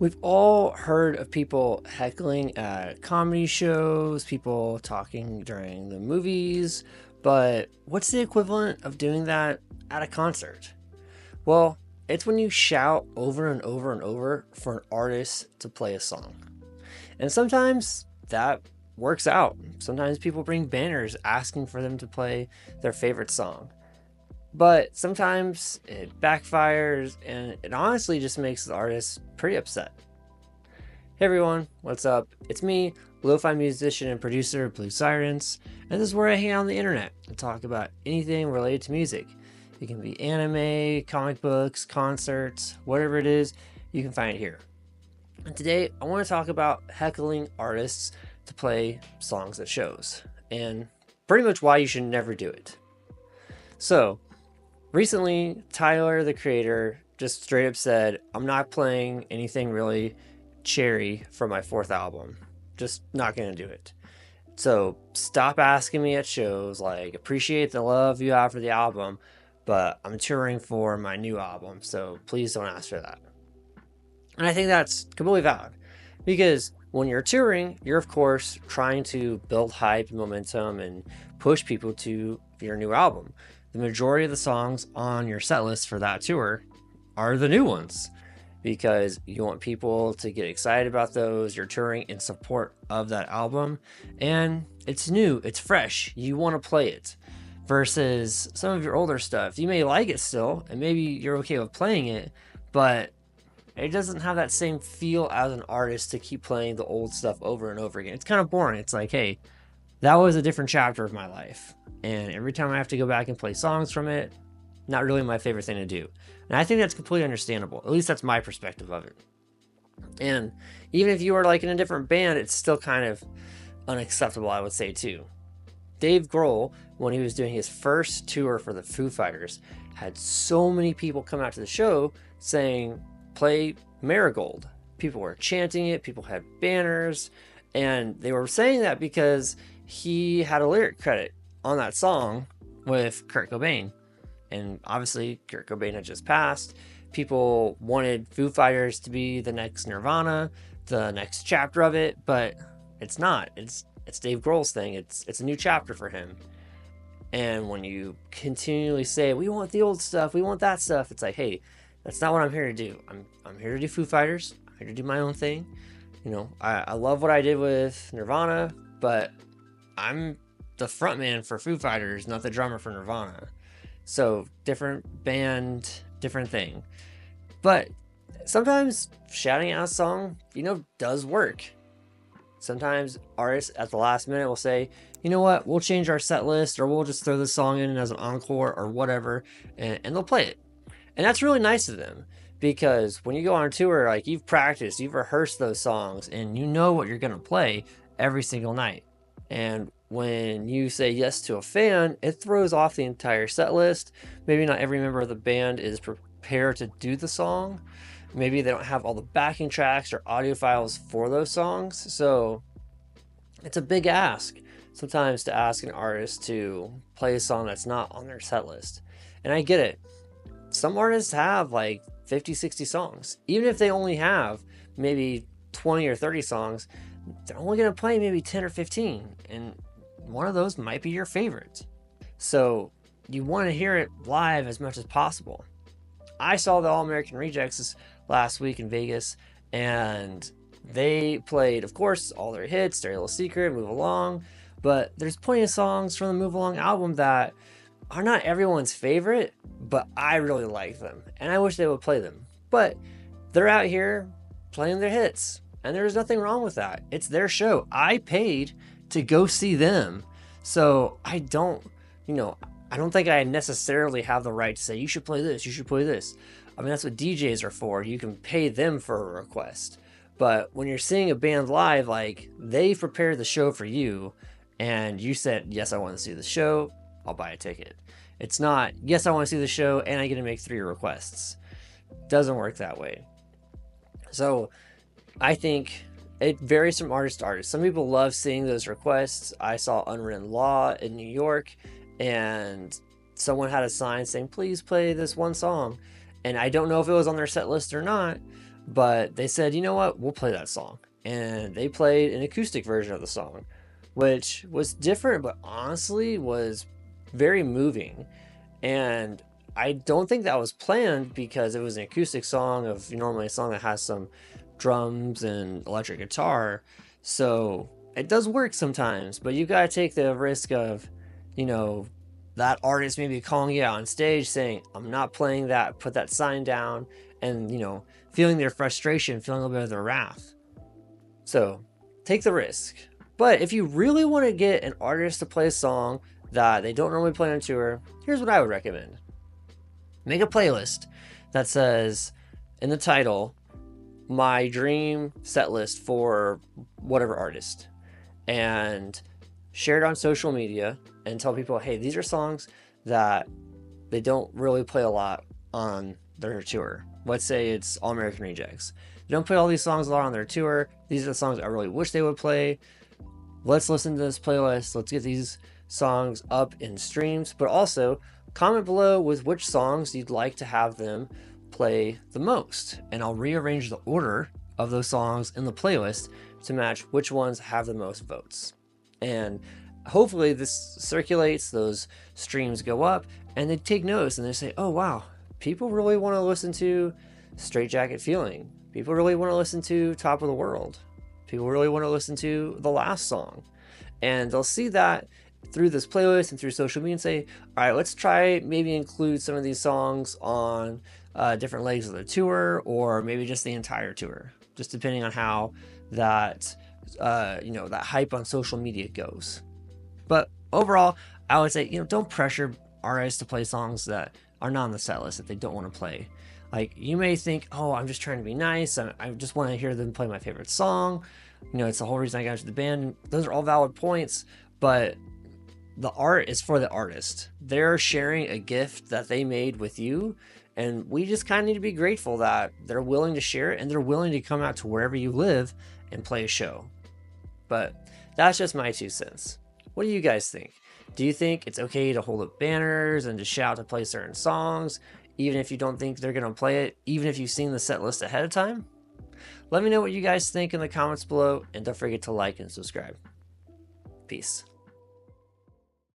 We've all heard of people heckling at comedy shows, people talking during the movies, but what's the equivalent of doing that at a concert? Well, it's when you shout over and over and over for an artist to play a song. And sometimes that works out. Sometimes people bring banners asking for them to play their favorite song. But sometimes it backfires and it honestly just makes the artist pretty upset. Hey everyone, what's up? It's me, lo-fi musician and producer of Blue Sirens, and this is where I hang out on the internet and talk about anything related to music. It can be anime, comic books, concerts, whatever it is, you can find it here. And today I want to talk about heckling artists to play songs at shows, and pretty much why you should never do it. So, recently, Tyler, the creator, just straight up said, I'm not playing anything really cherry from my fourth album. Just not gonna do it. So stop asking me at shows, like appreciate the love you have for the album, but I'm touring for my new album, so please don't ask for that. And I think that's completely valid because when you're touring, you're of course trying to build hype and momentum and push people to your new album. The majority of the songs on your set list for that tour are the new ones because you want people to get excited about those. You're touring in support of that album and it's new, it's fresh, you want to play it. Versus some of your older stuff, you may like it still and maybe you're okay with playing it, but it doesn't have that same feel as an artist to keep playing the old stuff over and over again. It's kind of boring. It's like, hey, that was a different chapter of my life, and every time I have to go back and play songs from it, not really my favorite thing to do. And I think that's completely understandable. At least that's my perspective of it. And even if you are like in a different band, it's still kind of unacceptable, I would say too. Dave Grohl, when he was doing his first tour for the Foo Fighters, had so many people come out to the show saying, play Marigold. People were chanting it, people had banners, and they were saying that because he had a lyric credit on that song with Kurt Cobain. And obviously, Kurt Cobain had just passed. People wanted Foo Fighters to be the next Nirvana, the next chapter of it, but it's not. It's Dave Grohl's thing. It's a new chapter for him. And when you continually say, we want the old stuff, we want that stuff, it's like, hey, that's not what I'm here to do. I'm here to do Foo Fighters. I'm here to do my own thing. You know, I love what I did with Nirvana, but I'm the frontman for Foo Fighters, not the drummer for Nirvana. So different band, different thing. But sometimes shouting out a song, does work. Sometimes artists at the last minute will say, you know what, we'll change our set list or we'll just throw this song in as an encore or whatever, and they'll play it. And that's really nice of them because when you go on a tour, like you've practiced, you've rehearsed those songs and you know what you're going to play every single night. And when you say yes to a fan, it throws off the entire set list. Maybe not every member of the band is prepared to do the song. Maybe they don't have all the backing tracks or audio files for those songs. So it's a big ask sometimes to ask an artist to play a song that's not on their set list. And I get it. Some artists have like 50, 60 songs. Even if they only have maybe 20 or 30 songs, they're only going to play maybe 10 or 15. And one of those might be your favorite. So you want to hear it live as much as possible. I saw the All American Rejects last week in Vegas, and they played, of course, all their hits, Dirty Little Secret, Move Along, but there's plenty of songs from the Move Along album that are not everyone's favorite, but I really like them, and I wish they would play them. But they're out here playing their hits, and there's nothing wrong with that. It's their show. I paid to go see them, so I don't think I necessarily have the right to say, you should play this, you should play this. I mean, that's what DJs are for. You can pay them for a request. But when you're seeing a band live, like, they prepared the show for you, and you said, yes, I want to see the show, I'll buy a ticket. It's not, yes, I want to see the show, and I get to make 3 requests. Doesn't work that way. So I think it varies from artist to artist. Some people love seeing those requests. I saw Unwritten Law in New York, and someone had a sign saying, please play this one song. And I don't know if it was on their set list or not, but they said, you know what, we'll play that song. And they played an acoustic version of the song, which was different, but honestly was very moving. And I don't think that was planned because it was an acoustic song of normally a song that has some drums and electric guitar. So it does work sometimes, but you gotta take the risk of, you know, that artist maybe calling you out on stage saying, I'm not playing that, put that sign down, and, feeling their frustration, feeling a little bit of their wrath. So take the risk. But if you really want to get an artist to play a song that they don't normally play on tour, here's what I would recommend. Make a playlist that says in the title, my dream set list for whatever artist, and share it on social media and tell people, hey, these are songs that they don't really play a lot on their tour. Let's say it's All American Rejects. They don't play all these songs a lot on their tour. These are the songs I really wish they would play. Let's listen to this playlist. Let's get these songs up in streams, but also comment below with which songs you'd like to have them play the most, and I'll rearrange the order of those songs in the playlist to match which ones have the most votes. And hopefully this circulates, those streams go up, and they take notice and they say, oh wow, people really want to listen to Straight Jacket Feeling. People really want to listen to Top of the World. People really want to listen to the last song. And they'll see that through this playlist and through social media and say, all right, let's try maybe include some of these songs on different legs of the tour, or maybe just the entire tour, just depending on how that, that hype on social media goes. But overall, I would say, don't pressure artists to play songs that are not on the set list that they don't want to play. Like, you may think, oh, I'm just trying to be nice. I just want to hear them play my favorite song. It's the whole reason I got into the band. Those are all valid points, but the art is for the artist. They're sharing a gift that they made with you, and we just kind of need to be grateful that they're willing to share it and they're willing to come out to wherever you live and play a show. But that's just my 2 cents. What do you guys think? Do you think it's okay to hold up banners and to shout to play certain songs, even if you don't think they're going to play it, even if you've seen the set list ahead of time? Let me know what you guys think in the comments below, and don't forget to like and subscribe. Peace.